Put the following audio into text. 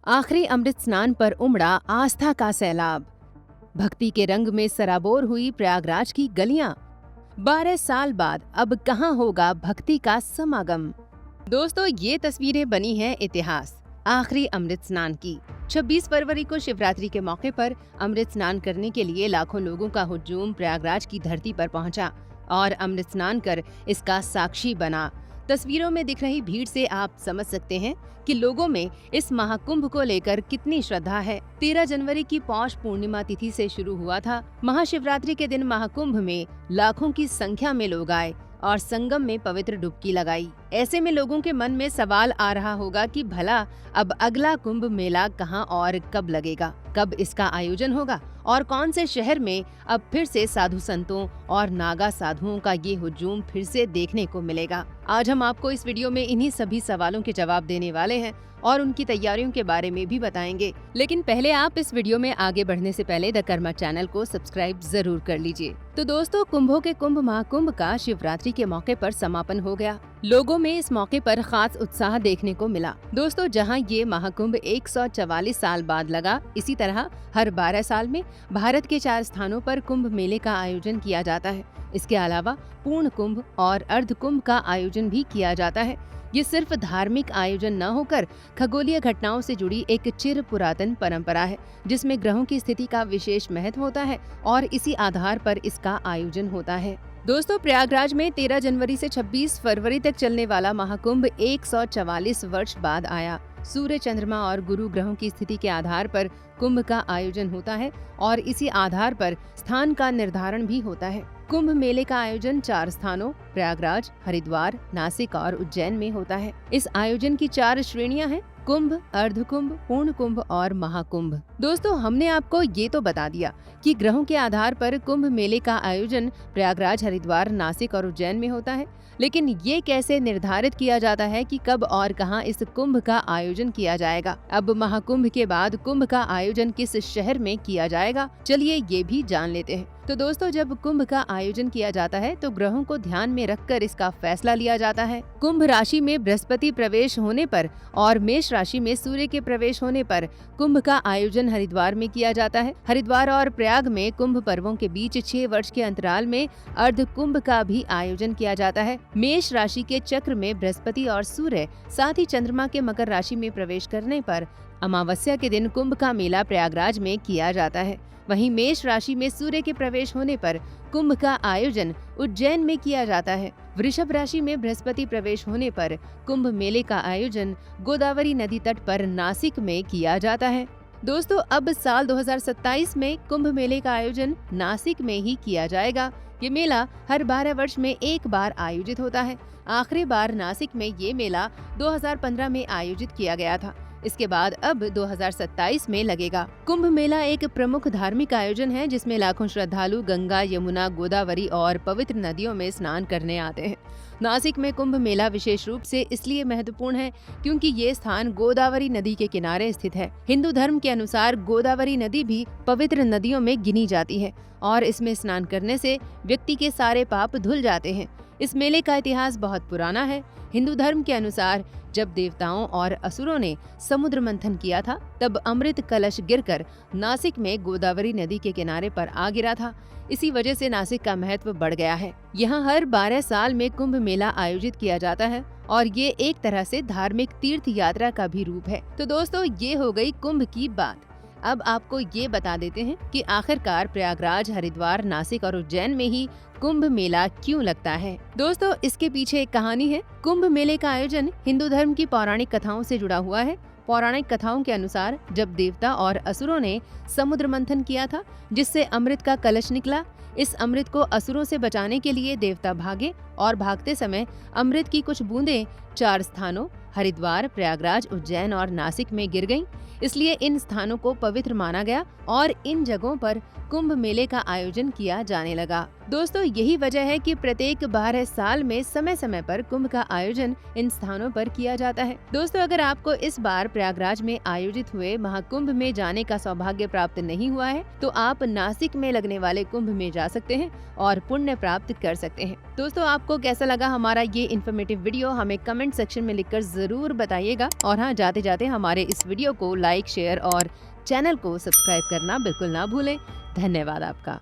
आखिरी अमृत स्नान पर उमड़ा आस्था का सैलाब। भक्ति के रंग में सराबोर हुई प्रयागराज की गलियां। 12 साल बाद अब कहां होगा भक्ति का समागम। दोस्तों, ये तस्वीरें बनी हैं इतिहास। आखिरी अमृत स्नान की 26 फरवरी को शिवरात्रि के मौके पर अमृत स्नान करने के लिए लाखों लोगों का हुजूम प्रयागराज की धरती पर पहुंचा और अमृत स्नान कर इसका साक्षी बना। तस्वीरों में दिख रही भीड़ से आप समझ सकते हैं कि लोगों में इस महाकुंभ को लेकर कितनी श्रद्धा है। 13 जनवरी की पौष पूर्णिमा तिथि से शुरू हुआ था। महाशिवरात्रि के दिन महाकुंभ में लाखों की संख्या में लोग आए और संगम में पवित्र डुबकी लगाई। ऐसे में लोगों के मन में सवाल आ रहा होगा कि भला अब अगला कुंभ मेला कहां और कब लगेगा, कब इसका आयोजन होगा और कौन से शहर में अब फिर से साधु संतों और नागा साधुओं का ये हुजूम फिर से देखने को मिलेगा। आज हम आपको इस वीडियो में इन्हीं सभी सवालों के जवाब देने वाले हैं और उनकी तैयारियों के बारे में भी बताएंगे। लेकिन पहले आप इस वीडियो में आगे बढ़ने से पहले द कर्मा चैनल को सब्सक्राइब जरूर कर लीजिए। तो दोस्तों, कुंभों के कुंभ महाकुंभ का शिवरात्रि के मौके पर समापन हो गया। लोगों में इस मौके पर खास उत्साह देखने को मिला। दोस्तों, जहां ये महाकुंभ 144 साल बाद लगा, इसी तरह हर 12 साल में भारत के 4 स्थानों पर कुंभ मेले का आयोजन किया जाता है। इसके अलावा पूर्ण कुंभ और अर्ध कुंभ का आयोजन भी किया जाता है। ये सिर्फ धार्मिक आयोजन न होकर खगोलीय घटनाओं से जुड़ी एक चिर पुरातन परंपरा है, जिसमें ग्रहों की स्थिति का विशेष महत्व होता है और इसी आधार पर इसका आयोजन होता है। दोस्तों, प्रयागराज में 13 जनवरी से 26 फरवरी तक चलने वाला महाकुंभ 144 वर्ष बाद आया। सूर्य, चंद्रमा और गुरु ग्रहों की स्थिति के आधार पर कुंभ का आयोजन होता है और इसी आधार पर स्थान का निर्धारण भी होता है। कुंभ मेले का आयोजन 4 स्थानों प्रयागराज, हरिद्वार, नासिक और उज्जैन में होता है। इस आयोजन की 4 श्रेणियां हैं: कुंभ, अर्ध कुंभ, पूर्ण कुंभ और महाकुंभ। दोस्तों, हमने आपको ये तो बता दिया कि ग्रहों के आधार पर कुंभ मेले का आयोजन प्रयागराज, हरिद्वार, नासिक और उज्जैन में होता है। लेकिन ये कैसे निर्धारित किया जाता है कि कब और कहां इस कुंभ का आयोजन किया जाएगा? अब महाकुंभ के बाद कुंभ का आयोजन किस शहर में किया जाएगा, चलिए ये भी जान लेते हैं। तो दोस्तों, जब कुंभ का आयोजन किया जाता है तो ग्रहों को ध्यान में रखकर इसका फैसला लिया जाता है। कुंभ राशि में बृहस्पति प्रवेश होने पर और मेष राशि में सूर्य के प्रवेश होने पर कुंभ का आयोजन हरिद्वार में किया जाता है। हरिद्वार और प्रयाग में कुंभ पर्वों के बीच 6 वर्ष के अंतराल में अर्ध कुंभ का भी आयोजन किया जाता है। मेष राशि के चक्र में बृहस्पति और सूर्य, साथ ही चंद्रमा के मकर राशि में प्रवेश करने पर अमावस्या के दिन कुंभ का मेला प्रयागराज में किया जाता है। वहीं मेष राशि में सूर्य के प्रवेश होने पर कुंभ का आयोजन उज्जैन में किया जाता है। वृषभ राशि में बृहस्पति प्रवेश होने पर कुंभ मेले का आयोजन गोदावरी नदी तट पर नासिक में किया जाता है। दोस्तों, अब साल 2027 में कुंभ मेले का आयोजन नासिक में ही किया जाएगा। ये मेला हर 12 वर्ष में एक बार आयोजित होता है। आखिरी बार नासिक में ये मेला 2015 में आयोजित किया गया था। इसके बाद अब 2027 में लगेगा। कुंभ मेला एक प्रमुख धार्मिक आयोजन है जिसमें लाखों श्रद्धालु गंगा, यमुना, गोदावरी और पवित्र नदियों में स्नान करने आते हैं। नासिक में कुंभ मेला विशेष रूप से इसलिए महत्वपूर्ण है क्योंकि ये स्थान गोदावरी नदी के किनारे स्थित है। हिंदू धर्म के अनुसार गोदावरी नदी भी पवित्र नदियों में गिनी जाती है और इसमें स्नान करने से व्यक्ति के सारे पाप धुल जाते हैं। इस मेले का इतिहास बहुत पुराना है। हिंदू धर्म के अनुसार जब देवताओं और असुरों ने समुद्र मंथन किया था, तब अमृत कलश गिरकर नासिक में गोदावरी नदी के किनारे पर आ गिरा था। इसी वजह से नासिक का महत्व बढ़ गया है। यहाँ हर 12 साल में कुंभ मेला आयोजित किया जाता है और ये एक तरह से धार्मिक तीर्थ यात्रा का भी रूप है। तो दोस्तों, ये हो गई कुंभ की बात। अब आपको ये बता देते हैं कि आखिरकार प्रयागराज, हरिद्वार, नासिक और उज्जैन में ही कुंभ मेला क्यों लगता है। दोस्तों, इसके पीछे एक कहानी है। कुंभ मेले का आयोजन हिंदू धर्म की पौराणिक कथाओं से जुड़ा हुआ है। पौराणिक कथाओं के अनुसार जब देवता और असुरों ने समुद्र मंथन किया था, जिससे अमृत का कलश निकला, इस अमृत को असुरों से बचाने के लिए देवता भागे और भागते समय अमृत की कुछ बूंदें 4 स्थानों हरिद्वार, प्रयागराज, उज्जैन और नासिक में गिर गईं। इसलिए इन स्थानों को पवित्र माना गया और इन जगहों पर कुंभ मेले का आयोजन किया जाने लगा। दोस्तों, यही वजह है कि प्रत्येक 12 साल में समय समय पर कुंभ का आयोजन इन स्थानों पर किया जाता है। दोस्तों, अगर आपको इस बार प्रयागराज में आयोजित हुए महाकुंभ में जाने का सौभाग्य प्राप्त नहीं हुआ है, तो आप नासिक में लगने वाले कुंभ में जा सकते हैं और पुण्य प्राप्त कर सकते हैं। दोस्तों, आप आपको कैसा लगा हमारा ये इन्फॉर्मेटिव वीडियो हमें कमेंट सेक्शन में लिखकर ज़रूर बताइएगा। और हाँ, जाते जाते हमारे इस वीडियो को लाइक, शेयर और चैनल को सब्सक्राइब करना बिल्कुल ना भूलें। धन्यवाद आपका।